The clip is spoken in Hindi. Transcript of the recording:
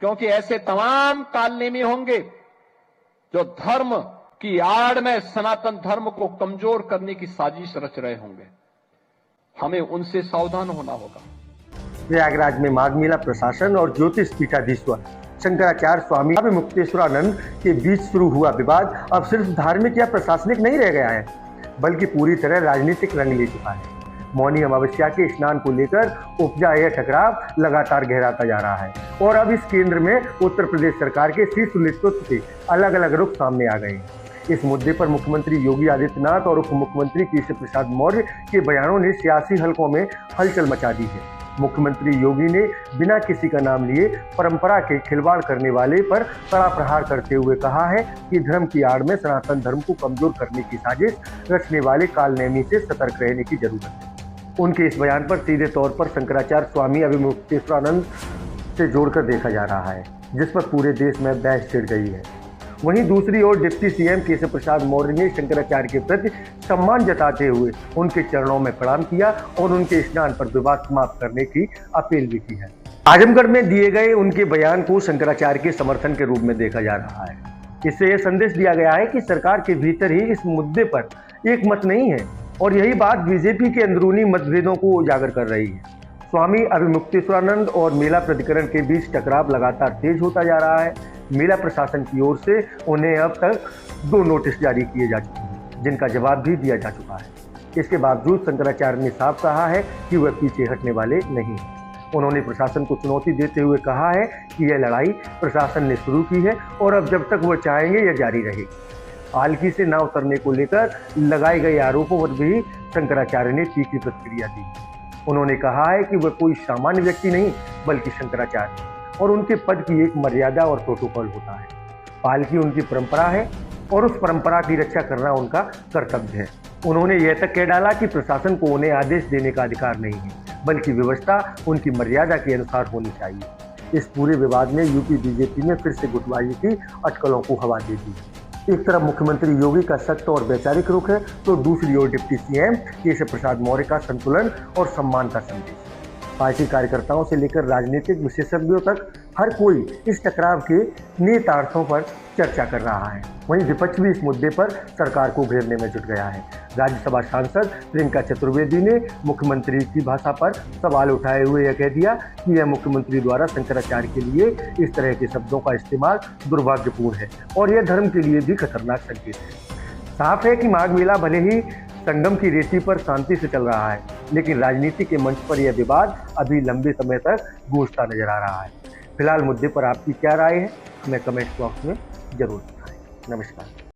क्योंकि ऐसे तमाम कालनेमी होंगे जो धर्म की आड़ में सनातन धर्म को कमजोर करने की साजिश रच रहे होंगे। हमें उनसे सावधान होना होगा। प्रयागराज में माघ मेला प्रशासन और ज्योतिष पीठाधीश्वर शंकराचार्य स्वामी अभिमुक्तेश्वरानंद के बीच शुरू हुआ विवाद अब सिर्फ धार्मिक या प्रशासनिक नहीं रह गया है, बल्कि पूरी तरह राजनीतिक रंग ले चुका है। मौनी अमावस्या के स्नान को लेकर उपजा यह टकराव लगातार गहराता जा रहा है और अब इस केंद्र में उत्तर प्रदेश सरकार के शीर्ष नेतृत्व के अलग अलग रुख सामने आ गए हैं। इस मुद्दे पर मुख्यमंत्री योगी आदित्यनाथ और उप मुख्यमंत्री केशव प्रसाद मौर्य के बयानों ने सियासी हलकों में हलचल मचा दी है। मुख्यमंत्री योगी ने बिना किसी का नाम लिए परंपरा के खिलवाड़ करने वाले पर कड़ा प्रहार करते हुए कहा है कि धर्म की आड़ में सनातन धर्म को कमजोर करने की साजिश रचने वाले कालनेमी से सतर्क रहने की जरूरत है। उनके इस बयान पर सीधे तौर पर शंकराचार्य स्वामी अभिमुक्तेश्वरानंद से जोड़कर देखा जा रहा है, जिस पर पूरे देश में बहस छिड़ गई है। वहीं दूसरी ओर डिप्टी सीएम केशव प्रसाद मौर्य ने शंकराचार्य के प्रति सम्मान जताते हुए उनके चरणों में प्रणाम किया और उनके स्नान पर विवाद समाप्त करने की अपील भी की है। आजमगढ़ में दिए गए उनके बयान को शंकराचार्य के समर्थन के रूप में देखा जा रहा है। इससे यह संदेश दिया गया है कि सरकार के भीतर ही इस मुद्दे पर एक मत नहीं है और यही बात बीजेपी के अंदरूनी मतभेदों को उजागर कर रही है। स्वामी अभिमुक्तेश्वरानंद और मेला प्राधिकरण के बीच टकराव लगातार तेज होता जा रहा है। मेला प्रशासन की ओर से उन्हें अब तक 2 नोटिस जारी किए जा चुके हैं, जिनका जवाब भी दिया जा चुका है। इसके बावजूद शंकराचार्य ने साफ कहा है कि वह पीछे हटने वाले नहीं हैं। उन्होंने प्रशासन को चुनौती देते हुए कहा है कि यह लड़ाई प्रशासन ने शुरू की है और अब जब तक वह चाहेंगे यह जारी रहेगी। पालकी से न उतरने को लेकर लगाए गए आरोपों पर भी शंकराचार्य ने तीखी प्रतिक्रिया दी। उन्होंने कहा है कि वह कोई सामान्य व्यक्ति नहीं बल्कि शंकराचार्य और उनके पद की एक मर्यादा और प्रोटोकॉल होता है। पालकी उनकी परंपरा है और उस परंपरा की रक्षा करना उनका कर्तव्य है। उन्होंने यह तक कह डाला कि प्रशासन को उन्हें आदेश देने का अधिकार नहीं है, बल्कि व्यवस्था उनकी मर्यादा के अनुसार होनी चाहिए। इस पूरे विवाद में यूपी बीजेपी ने फिर से गुटबाजी की अटकलों को हवा दे दी। एक तरफ मुख्यमंत्री योगी का सख्त और वैचारिक रुख है, तो दूसरी ओर डिप्टी सीएम केशव प्रसाद मौर्य का संतुलन और सम्मान का संदेश। पार्टी कार्यकर्ताओं से लेकर राजनीतिक विशेषज्ञों तक हर कोई इस टकराव के नेतार्थों पर चर्चा कर रहा है। वहीं विपक्ष भी इस मुद्दे पर सरकार को घेरने में जुट गया है। राज्यसभा सांसद प्रियंका चतुर्वेदी ने मुख्यमंत्री की भाषा पर सवाल उठाए हुए यह कह दिया कि यह मुख्यमंत्री द्वारा शंकराचार्य के लिए इस तरह के शब्दों का इस्तेमाल दुर्भाग्यपूर्ण है और यह धर्म के लिए भी खतरनाक संकेत है। साफ है कि माघ मेला भले ही संगम की रेती पर शांति से चल रहा है, लेकिन राजनीति के मंच पर यह विवाद अभी लंबे समय तक गूंजता नजर आ रहा है। फिलहाल मुद्दे पर आपकी क्या राय है, हमें कमेंट बॉक्स में जरूर बताएं। नमस्कार।